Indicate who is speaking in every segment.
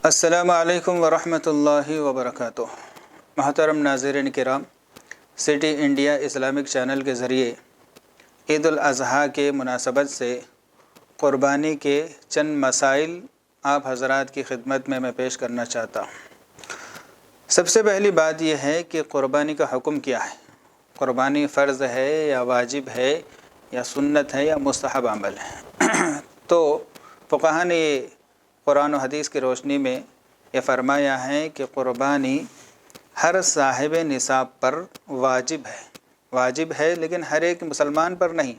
Speaker 1: السلام علیکم ورحمۃ اللہ وبرکاتہ۔ محترم ناظرین کرام، سٹی انڈیا اسلامک چینل کے ذریعے عید الاضحیٰ کے مناسبت سے قربانی کے چند مسائل آپ حضرات کی خدمت میں پیش کرنا چاہتا ہوں۔ سب سے پہلی بات یہ ہے کہ قربانی کا حکم کیا ہے؟ قربانی فرض ہے یا واجب ہے یا سنت ہے یا مستحب عمل ہے؟ تو فقہا نے قرآن و حدیث کی روشنی میں یہ فرمایا ہے کہ قربانی ہر صاحب نصاب پر واجب ہے لیکن ہر ایک مسلمان پر نہیں۔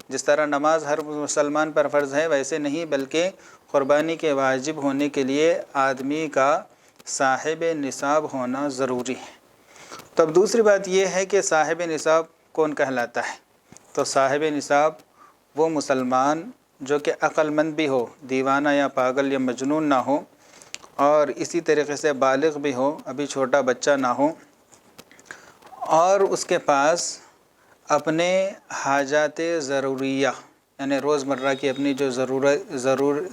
Speaker 1: جس طرح نماز ہر مسلمان پر فرض ہے ویسے نہیں، بلکہ قربانی کے واجب ہونے کے لیے آدمی کا صاحب نصاب ہونا ضروری ہے۔ تو اب دوسری بات یہ ہے کہ صاحب نصاب کون کہلاتا ہے؟ تو صاحب نصاب وہ مسلمان جو کہ عقل مند بھی ہو، دیوانہ یا پاگل یا مجنون نہ ہو، اور اسی طریقے سے بالغ بھی ہو، ابھی چھوٹا بچہ نہ ہو، اور اس کے پاس اپنے حاجات ضروریہ یعنی روزمرہ کی اپنی جو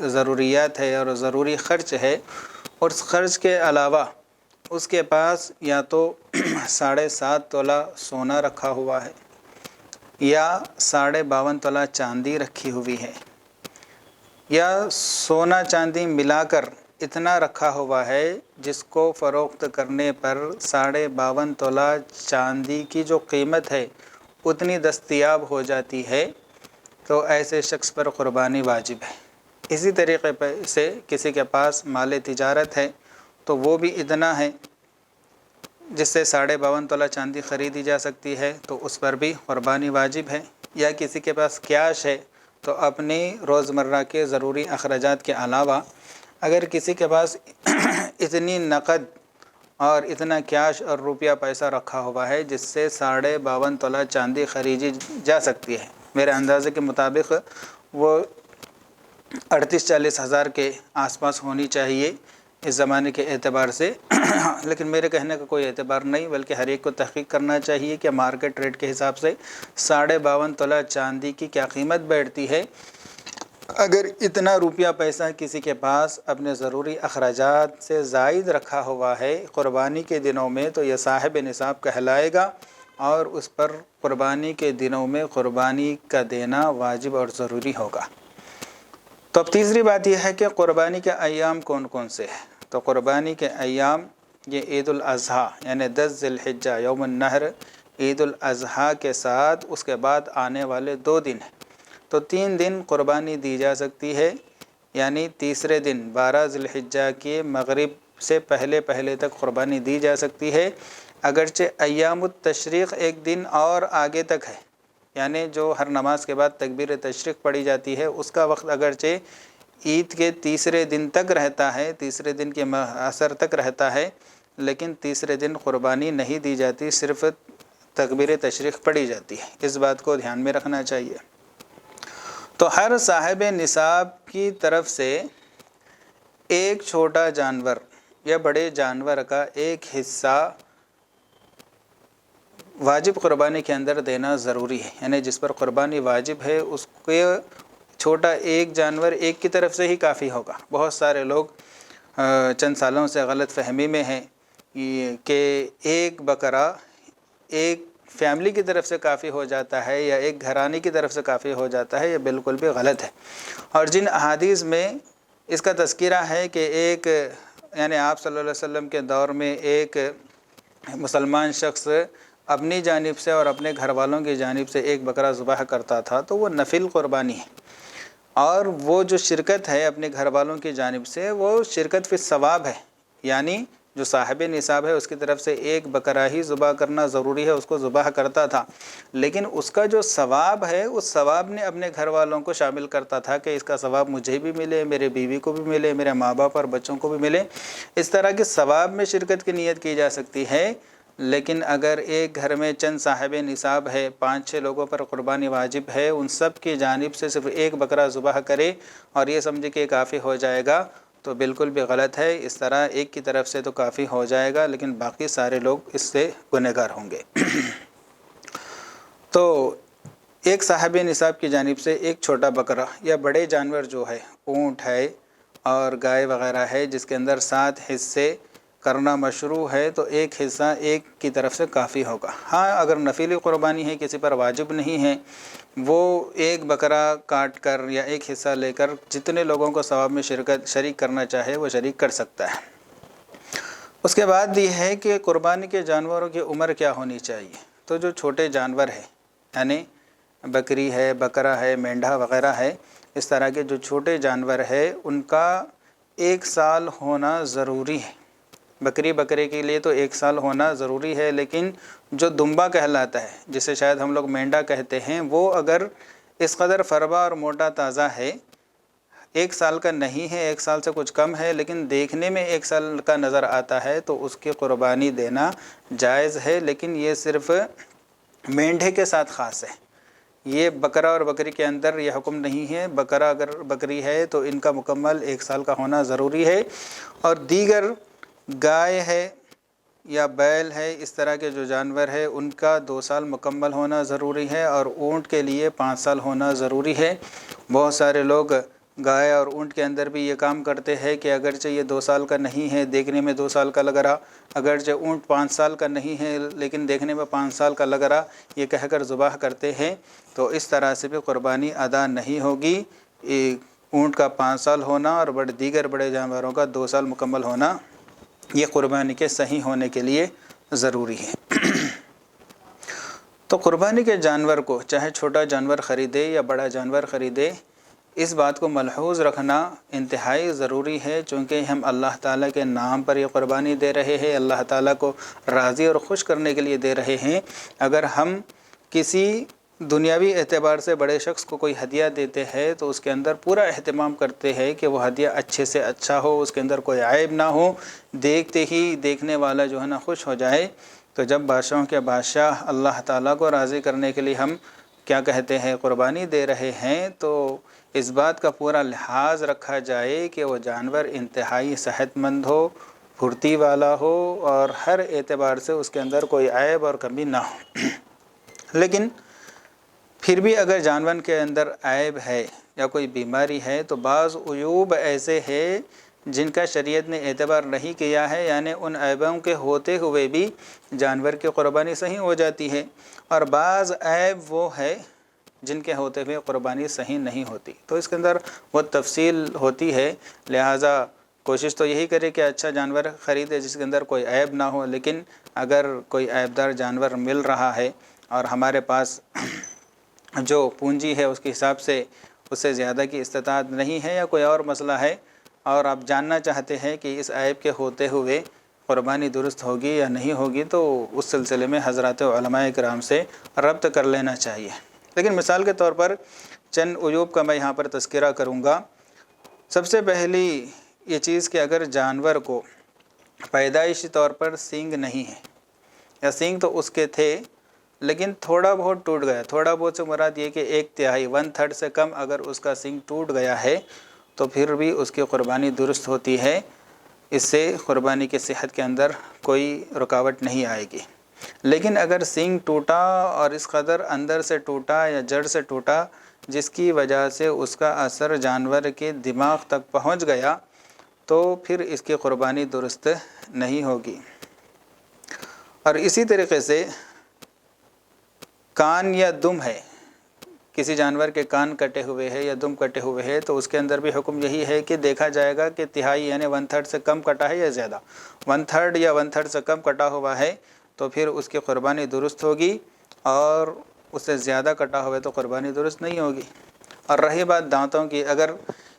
Speaker 1: ضروریات ہے اور ضروری خرچ ہے، اور اس خرچ کے علاوہ اس کے پاس یا تو 7.5 تولہ سونا رکھا ہوا ہے یا 52.5 تولہ چاندی رکھی ہوئی ہے، یا سونا چاندی ملا کر اتنا رکھا ہوا ہے جس کو فروخت کرنے پر 52.5 تولہ چاندی کی جو قیمت ہے اتنی دستیاب ہو جاتی ہے، تو ایسے شخص پر قربانی واجب ہے۔ اسی طریقے سے کسی کے پاس مال تجارت ہے تو وہ بھی اتنا ہے جس سے 52.5 تولہ چاندی خریدی جا سکتی ہے، تو اس پر بھی قربانی واجب ہے۔ یا کسی کے پاس کیش ہے تو اپنی روزمرہ کے ضروری اخراجات کے علاوہ اگر کسی کے پاس اتنی نقد اور اتنا کیش اور روپیہ پیسہ رکھا ہوا ہے جس سے 52.5 تولہ چاندی خریدی جا سکتی ہے، میرے اندازے کے مطابق وہ 38-40 ہزار کے آس پاس ہونی چاہیے اس زمانے کے اعتبار سے، لیکن میرے کہنے کا کوئی اعتبار نہیں، بلکہ ہر ایک کو تحقیق کرنا چاہیے کہ مارکیٹ ریٹ کے حساب سے 52.5 تولہ چاندی کی کیا قیمت بیٹھتی ہے۔ اگر اتنا روپیہ پیسہ کسی کے پاس اپنے ضروری اخراجات سے زائد رکھا ہوا ہے قربانی کے دنوں میں، تو یہ صاحب نصاب کہلائے گا اور اس پر قربانی کے دنوں میں قربانی کا دینا واجب اور ضروری ہوگا۔ تو اب تیسری بات یہ ہے کہ قربانی کے ایام کون کون سے ہیں؟ تو قربانی کے ایام یہ عید الاضحیٰ یعنی 10 ذی الحجہ یوم النحر، عید الاضحیٰ کے ساتھ اس کے بعد آنے والے 2 دن ہیں، تو 3 دن قربانی دی جا سکتی ہے، یعنی تیسرے دن 12 ذی الحجہ کے مغرب سے پہلے تک قربانی دی جا سکتی ہے، اگرچہ ایام التشریق ایک دن اور آگے تک ہے، یعنی جو ہر نماز کے بعد تکبیر تشریق پڑھی جاتی ہے اس کا وقت اگرچہ عید کے تیسرے دن تک رہتا ہے، تیسرے دن کے عصر تک رہتا ہے، لیکن تیسرے دن قربانی نہیں دی جاتی، صرف تکبیر تشریق پڑھی جاتی ہے۔ اس بات کو دھیان میں رکھنا چاہیے۔ تو ہر صاحب نصاب کی طرف سے ایک چھوٹا جانور یا بڑے جانور کا ایک حصہ واجب قربانی کے اندر دینا ضروری ہے، یعنی جس پر قربانی واجب ہے اس کے چھوٹا ایک جانور ایک کی طرف سے ہی کافی ہوگا۔ بہت سارے لوگ چند سالوں سے غلط فہمی میں ہیں کہ ایک بکرا ایک فیملی کی طرف سے کافی ہو جاتا ہے یا ایک گھرانے کی طرف سے کافی ہو جاتا ہے، یہ بالکل بھی غلط ہے۔ اور جن احادیث میں اس کا تذکرہ ہے کہ ایک یعنی آپ صلی اللہ علیہ وسلم کے دور میں ایک مسلمان شخص اپنی جانب سے اور اپنے گھر والوں کی جانب سے ایک بکرا ذبح کرتا تھا، تو وہ نفل قربانی ہے، اور وہ جو شرکت ہے اپنے گھر والوں کی جانب سے وہ شرکت فی الثواب ہے، یعنی جو صاحب نصاب ہے اس کی طرف سے ایک بکرا ہی ذبح کرنا ضروری ہے، اس کو ذبح کرتا تھا، لیکن اس کا جو ثواب ہے اس ثواب نے اپنے گھر والوں کو شامل کرتا تھا کہ اس کا ثواب مجھے بھی ملے، میرے بیوی کو بھی ملے، میرے ماں باپ اور بچوں کو بھی ملے۔ اس طرح کے ثواب میں شرکت کی نیت کی جا سکتی ہے، لیکن اگر ایک گھر میں چند صاحب نصاب ہے، 5-6 لوگوں پر قربانی واجب ہے، ان سب کی جانب سے صرف ایک بکرا ذبح کرے اور یہ سمجھے کہ کافی ہو جائے گا، تو بالکل بھی غلط ہے۔ اس طرح ایک کی طرف سے تو کافی ہو جائے گا، لیکن باقی سارے لوگ اس سے گنہگار ہوں گے۔ تو ایک صاحب نصاب کی جانب سے ایک چھوٹا بکرا یا بڑے جانور جو ہے اونٹ ہے اور گائے وغیرہ ہے جس کے اندر 7 حصے کرنا مشروع ہے تو ایک حصہ ایک کی طرف سے کافی ہوگا۔ ہاں اگر نفلی قربانی ہے کسی پر واجب نہیں ہے وہ ایک بکرا کاٹ کر یا ایک حصہ لے کر جتنے لوگوں کو ثواب میں شریک کرنا چاہے وہ شریک کر سکتا ہے۔ اس کے بعد یہ ہے کہ قربانی کے جانوروں کی عمر کیا ہونی چاہیے۔ تو جو چھوٹے جانور ہیں یعنی بکری ہے، بکرا ہے، مینڈھا وغیرہ ہے، اس طرح کے جو چھوٹے جانور ہے ان کا 1 سال ہونا ضروری ہے۔ بکرے کے لیے تو 1 سال ہونا ضروری ہے، لیکن جو دمبا کہلاتا ہے جسے شاید ہم لوگ مینڈا کہتے ہیں، وہ اگر اس قدر فربا اور موٹا تازہ ہے 1 سال کا نہیں ہے، 1 سال سے کچھ کم ہے، لیکن دیکھنے میں 1 سال کا نظر آتا ہے تو اس کی قربانی دینا جائز ہے، لیکن یہ صرف مینڈھے کے ساتھ خاص ہے۔ یہ بکرا اور بکری کے اندر یہ حکم نہیں ہے۔ بکرا اگر بکری ہے تو ان کا مکمل 1 سال کا ہونا ضروری ہے، اور دیگر گائے ہے یا بیل ہے اس طرح کے جو جانور ہے ان کا 2 سال مکمل ہونا ضروری ہے، اور اونٹ کے لیے 5 سال ہونا ضروری ہے۔ بہت سارے لوگ گائے اور اونٹ کے اندر بھی یہ کام کرتے ہیں کہ اگرچہ یہ 2 سال کا نہیں ہے، دیکھنے میں 2 سال کا لگ رہا، اگرچہ اونٹ 5 سال کا نہیں ہے لیکن دیکھنے میں 5 سال کا لگ رہا، یہ کہہ کر ذبح کرتے ہیں، تو اس طرح سے بھی قربانی ادا نہیں ہوگی۔ اونٹ کا 5 سال ہونا اور دیگر بڑے جانوروں کا 2 سال مکمل ہونا یہ قربانی کے صحیح ہونے کے لیے ضروری ہے۔ تو قربانی کے جانور کو چاہے چھوٹا جانور خریدے یا بڑا جانور خریدے، اس بات کو ملحوظ رکھنا انتہائی ضروری ہے، چونکہ ہم اللہ تعالیٰ کے نام پر یہ قربانی دے رہے ہیں، اللہ تعالیٰ کو راضی اور خوش کرنے کے لیے دے رہے ہیں۔ اگر ہم کسی دنیاوی اعتبار سے بڑے شخص کو کوئی ہدیہ دیتے ہیں تو اس کے اندر پورا اہتمام کرتے ہیں کہ وہ ہدیہ اچھے سے اچھا ہو، اس کے اندر کوئی عیب نہ ہو، دیکھتے ہی دیکھنے والا جو ہے نا خوش ہو جائے۔ تو جب بادشاہوں کے بادشاہ اللہ تعالیٰ کو راضی کرنے کے لیے ہم کیا کہتے ہیں قربانی دے رہے ہیں، تو اس بات کا پورا لحاظ رکھا جائے کہ وہ جانور انتہائی صحت مند ہو، پھرتی والا ہو، اور ہر اعتبار سے اس کے اندر کوئی عیب اور کمی نہ ہو۔ لیکن پھر بھی اگر جانور کے اندر عیب ہے یا کوئی بیماری ہے تو بعض عیوب ایسے ہیں جن کا شریعت نے اعتبار نہیں کیا ہے، یعنی ان عیبوں کے ہوتے ہوئے بھی جانور کی قربانی صحیح ہو جاتی ہے، اور بعض عیب وہ ہے جن کے ہوتے ہوئے قربانی صحیح نہیں ہوتی۔ تو اس کے اندر وہ تفصیل ہوتی ہے، لہٰذا کوشش تو یہی کرے کہ اچھا جانور خریدے جس کے اندر کوئی عیب نہ ہو، لیکن اگر کوئی عیب دار جانور مل رہا ہے اور ہمارے پاس جو پونجی ہے اس کے حساب سے اس سے زیادہ کی استطاعت نہیں ہے، یا کوئی اور مسئلہ ہے اور آپ جاننا چاہتے ہیں کہ اس عیب کے ہوتے ہوئے قربانی درست ہوگی یا نہیں ہوگی، تو اس سلسلے میں حضرات علماء کرام سے ربط کر لینا چاہیے۔ لیکن مثال کے طور پر چند عیوب کا میں یہاں پر تذکرہ کروں گا۔ سب سے پہلی یہ چیز کہ اگر جانور کو پیدائشی طور پر سینگ نہیں ہے، یا سینگ تو اس کے تھے لیکن تھوڑا بہت ٹوٹ گیا، تھوڑا بہت سے مراد یہ کہ 1/3 1/3 سے کم اگر اس کا سینگ ٹوٹ گیا ہے تو پھر بھی اس کی قربانی درست ہوتی ہے، اس سے قربانی کی صحت کے اندر کوئی رکاوٹ نہیں آئے گی۔ لیکن اگر سینگ ٹوٹا اور اس قدر اندر سے ٹوٹا یا جڑ سے ٹوٹا جس کی وجہ سے اس کا اثر جانور کے دماغ تک پہنچ گیا تو پھر اس کی قربانی درست نہیں ہوگی۔ اور اسی طریقے سے کان یا دم ہے، کسی جانور کے کان کٹے ہوئے ہیں یا دم کٹے ہوئے ہیں تو اس کے اندر بھی حکم یہی ہے کہ دیکھا جائے گا کہ تہائی یعنی 1/3 سے کم کٹا ہے یا زیادہ، 1/3 یا 1/3 سے کم کٹا ہوا ہے تو پھر اس کی قربانی درست ہوگی، اور اس سے زیادہ کٹا ہوا ہے تو قربانی درست نہیں ہوگی۔ اور رہی بات دانتوں کی، اگر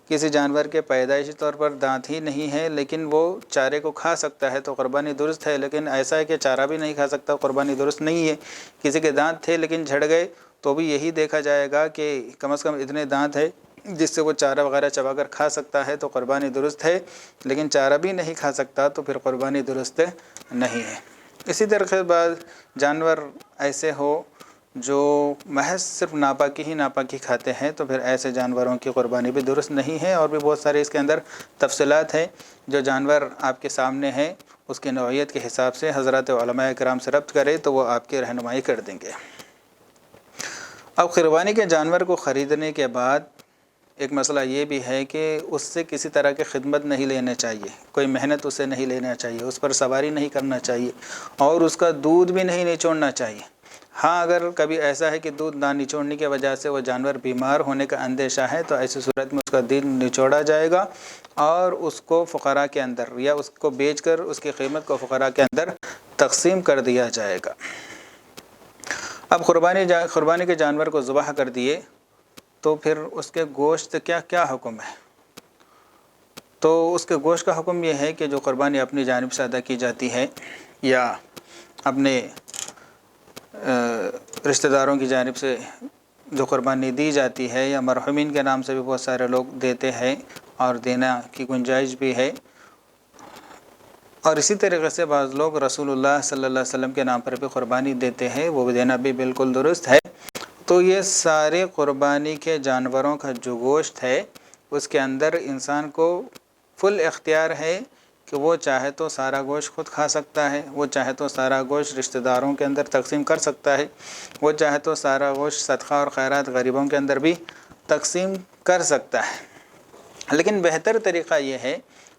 Speaker 1: کسی جانور کے پیدائشی طور پر دانت ہی نہیں ہے لیکن وہ چارے کو کھا سکتا ہے تو قربانی درست ہے، لیکن ایسا ہے کہ چارہ بھی نہیں کھا سکتا، قربانی درست نہیں ہے۔ کسی کے دانت تھے لیکن جھڑ گئے تو بھی یہی دیکھا جائے گا کہ کم از کم اتنے دانت ہے جس سے وہ چارہ وغیرہ چبا کر کھا سکتا ہے تو قربانی درست ہے، لیکن چارہ بھی نہیں کھا سکتا تو پھر قربانی درست نہیں ہے۔ اسی طرح بعض جانور ایسے ہو جو محض صرف ناپاکی ہی ناپاکی کھاتے ہیں تو پھر ایسے جانوروں کی قربانی بھی درست نہیں ہے، اور بھی بہت سارے اس کے اندر تفصیلات ہیں۔ جو جانور آپ کے سامنے ہے اس کی نوعیت کے حساب سے حضرات علماء کرام سے ربط کرے تو وہ آپ کی رہنمائی کر دیں گے۔ اب قربانی کے جانور کو خریدنے کے بعد ایک مسئلہ یہ بھی ہے کہ اس سے کسی طرح کی خدمت نہیں لینا چاہیے، کوئی محنت اسے نہیں لینا چاہیے، اس پر سواری نہیں کرنا چاہیے، اور اس کا دودھ بھی نہیں نچوڑنا چاہیے۔ ہاں اگر کبھی ایسا ہے کہ دودھ نہ نچوڑنے کی وجہ سے وہ جانور بیمار ہونے کا اندیشہ ہے تو ایسی صورت میں اس کا دودھ نچوڑا جائے گا اور اس کو فقراء کے اندر یا اس کو بیچ کر اس کی قیمت کو فقراء کے اندر تقسیم کر دیا جائے گا۔ اب قربانی کے جانور کو ذبح کر دیے تو پھر اس کے گوشت کیا حکم ہے؟ تو اس کے گوشت کا حکم یہ ہے کہ جو قربانی اپنی جانب سے ادا کی جاتی ہے یا اپنے رشتہ داروں کی جانب سے جو قربانی دی جاتی ہے یا مرحومین کے نام سے بھی بہت سارے لوگ دیتے ہیں اور دینا کی گنجائش بھی ہے، اور اسی طریقے سے بعض لوگ رسول اللہ صلی اللہ علیہ وسلم کے نام پر بھی قربانی دیتے ہیں، وہ بھی دینا بھی بالکل درست ہے۔ تو یہ سارے قربانی کے جانوروں کا جو گوشت ہے اس کے اندر انسان کو فل اختیار ہے کہ وہ چاہے تو سارا گوشت خود کھا سکتا ہے، وہ چاہے تو سارا گوشت رشتہ داروں کے اندر تقسیم کر سکتا ہے، وہ چاہے تو سارا گوشت صدقہ اور خیرات غریبوں کے اندر بھی تقسیم کر سکتا ہے۔ لیکن بہتر طریقہ یہ ہے،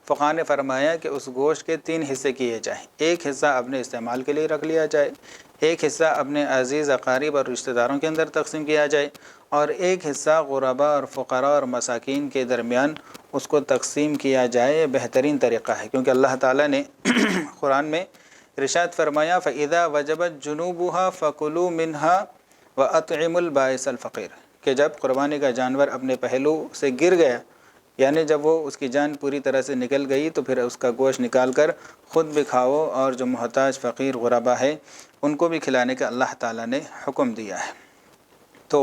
Speaker 1: فقہاء نے فرمایا کہ اس گوشت کے 3 حصے کیے جائیں، ایک حصہ اپنے استعمال کے لیے رکھ لیا جائے، ایک حصہ اپنے عزیز اقارب اور رشتہ داروں کے اندر تقسیم کیا جائے، اور ایک حصہ غرباء اور فقراء اور مساکین کے درمیان اس کو تقسیم کیا جائے۔ یہ بہترین طریقہ ہے، کیونکہ اللہ تعالیٰ نے قرآن میں ارشاد فرمایا فَإِذَا وَجَبَتْ جُنُوبُهَا فَكُلُوا مِنْهَا وَأَطْعِمُوا الْبَائِسَ الْفَقِيرَ، کہ جب قربانی کا جانور اپنے پہلو سے گر گیا، یعنی جب وہ اس کی جان پوری طرح سے نکل گئی، تو پھر اس کا گوشت نکال کر خود بھی کھاؤ، اور جو محتاج فقیر غربا ہے ان کو بھی کھلانے کا اللہ تعالیٰ نے حکم دیا ہے۔ تو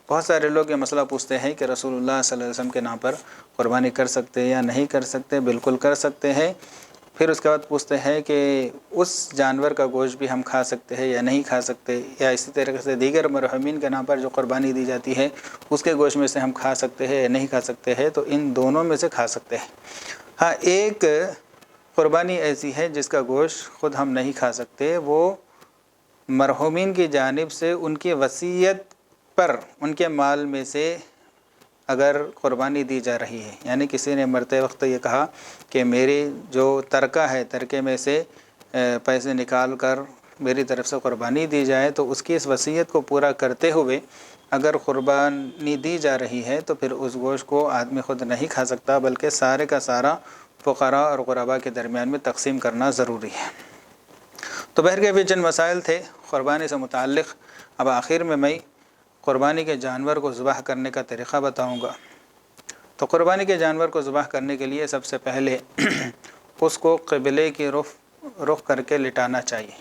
Speaker 1: بہت سارے لوگ یہ مسئلہ پوچھتے ہیں کہ رسول اللہ صلی اللہ علیہ وسلم کے نام پر قربانی کر سکتے یا نہیں کر سکتے؟ بالکل کر سکتے ہیں۔ پھر اس کے بعد پوچھتے ہیں کہ اس جانور کا گوشت بھی ہم کھا سکتے ہیں یا نہیں کھا سکتے، یا اسی طریقے سے دیگر مرحومین کے نام پر جو قربانی دی جاتی ہے اس کے گوشت میں سے ہم کھا سکتے ہیں یا نہیں کھا سکتے ہیں؟ تو ان دونوں میں سے کھا سکتے ہیں۔ ہاں ایک قربانی ایسی ہے جس کا گوشت خود ہم نہیں کھا سکتے، وہ مرحومین کی جانب سے ان کی وصیت پر ان کے مال میں سے اگر قربانی دی جا رہی ہے، یعنی کسی نے مرتے وقت یہ کہا کہ میری جو ترکہ ہے ترکے میں سے پیسے نکال کر میری طرف سے قربانی دی جائے، تو اس کی اس وصیت کو پورا کرتے ہوئے اگر قربانی دی جا رہی ہے تو پھر اس گوشت کو آدمی خود نہیں کھا سکتا، بلکہ سارے کا سارا فقراء اور غرباء کے درمیان میں تقسیم کرنا ضروری ہے۔ تو بہرکیف یہ چند مسائل تھے قربانی سے متعلق۔ اب آخر میں قربانی کے جانور کو ذبح کرنے کا طریقہ بتاؤں گا۔ تو قربانی کے جانور کو ذبح کرنے کے لیے سب سے پہلے اس کو قبلے کی رخ کر کے لٹانا چاہیے۔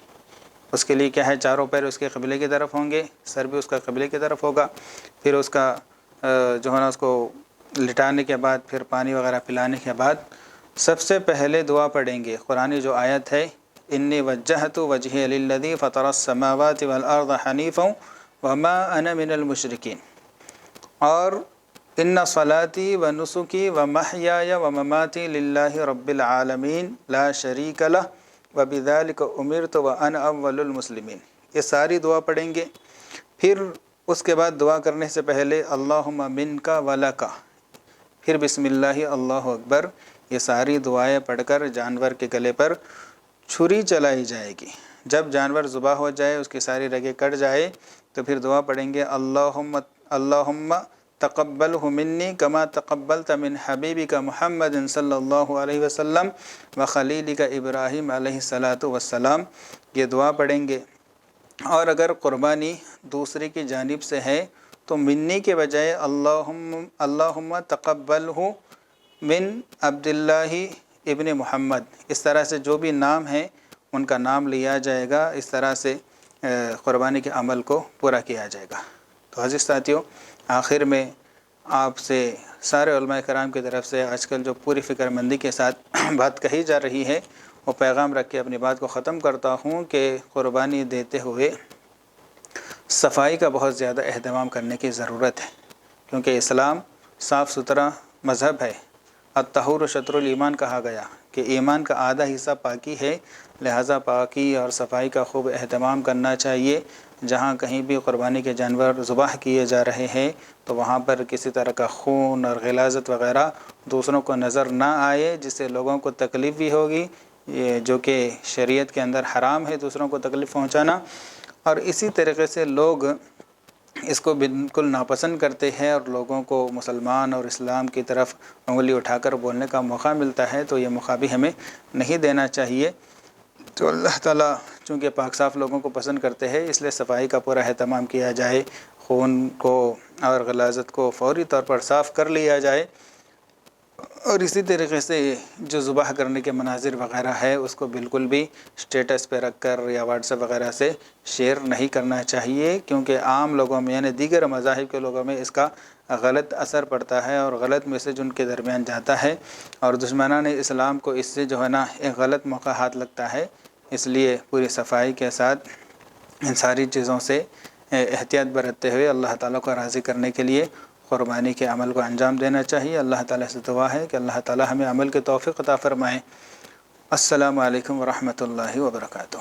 Speaker 1: اس کے لیے کیا ہے، چاروں پیر اس کے قبلے کی طرف ہوں گے، سر بھی اس کا قبلے کی طرف ہوگا۔ پھر اس کا جو ہے نا اس کو لٹانے کے بعد پھر پانی وغیرہ پلانے کے بعد سب سے پہلے دعا پڑھیں گے، قرآنی جو آیت ہے انی وجہت وجہی للذی فطر السماوات والارض حنیفا وما انا من المشرکین، اور ان صلاتی و نسکی و محیای و مماتی للہ رب العالمین لا شریک لہ وبذالک امرت وانا اول المسلمین۔ یہ ساری دعا پڑھیں گے۔ پھر اس کے بعد دعا کرنے سے پہلے اللہم منک ولک، پھر بسم اللہ اللہ اکبر، یہ ساری دعائیں پڑھ کر جانور کے گلے پر چھری چلائی جائے گی۔ جب جانور ذبح ہو جائے، اس کی ساری رگیں کٹ جائے، تو پھر دعا پڑھیں گے اللہم تقبلہ منی کما تقبلت من حبیبک محمد صلی اللہ علیہ وسلم و خلیلک ابراہیم علیہ الصلاۃ والسلام۔ یہ دعا پڑھیں گے۔ اور اگر قربانی دوسرے کی جانب سے ہے تو منی کے بجائے اللہم تقبلہ من عبداللہ ابن محمد، اس طرح سے جو بھی نام ہیں ان کا نام لیا جائے گا، اس طرح سے قربانی کے عمل کو پورا کیا جائے گا۔ تو عزیز ساتھیوں، آخر میں آپ سے سارے علماء کرام کی طرف سے آج کل جو پوری فکر مندی کے ساتھ بات کہی جا رہی ہے، وہ پیغام رکھ کے اپنی بات کو ختم کرتا ہوں کہ قربانی دیتے ہوئے صفائی کا بہت زیادہ اہتمام کرنے کی ضرورت ہے، کیونکہ اسلام صاف ستھرا مذہب ہے۔ الطہور شطر الایمان کہا گیا کہ ایمان کا آدھا حصہ پاکی ہے، لہٰذا پاکی اور صفائی کا خوب اہتمام کرنا چاہیے۔ جہاں کہیں بھی قربانی کے جانور ذبح کیے جا رہے ہیں تو وہاں پر کسی طرح کا خون اور غلاظت وغیرہ دوسروں کو نظر نہ آئے، جس سے لوگوں کو تکلیف بھی ہوگی، یہ جو کہ شریعت کے اندر حرام ہے دوسروں کو تکلیف پہنچانا۔ اور اسی طریقے سے لوگ اس کو بالکل ناپسند کرتے ہیں اور لوگوں کو مسلمان اور اسلام کی طرف انگلی اٹھا کر بولنے کا موقع ملتا ہے، تو یہ موقع بھی ہمیں نہیں دینا چاہیے۔ تو اللہ تعالیٰ چونکہ پاک صاف لوگوں کو پسند کرتے ہیں، اس لیے صفائی کا پورا اہتمام کیا جائے، خون کو اور غلاظت کو فوری طور پر صاف کر لیا جائے، اور اسی طریقے سے جو ذبح کرنے کے مناظر وغیرہ ہے اس کو بالکل بھی اسٹیٹس پہ رکھ کر یا واٹس ایپ وغیرہ سے شیئر نہیں کرنا چاہیے، کیونکہ عام لوگوں میں یعنی دیگر مذاہب کے لوگوں میں اس کا غلط اثر پڑتا ہے اور غلط میسج ان کے درمیان جاتا ہے، اور دشمنان اسلام کو اس سے جو ہے نا ایک غلط موقع ہاتھ لگتا ہے۔ اس لیے پوری صفائی کے ساتھ ان ساری چیزوں سے احتیاط برتتے ہوئے اللہ تعالیٰ کو راضی کرنے کے لیے قربانی کے عمل کو انجام دینا چاہیے۔ اللہ تعالیٰ سے دعا ہے کہ اللہ تعالیٰ ہمیں عمل کی توفیق عطا فرمائے۔ السلام علیکم ورحمۃ اللہ وبرکاتہ۔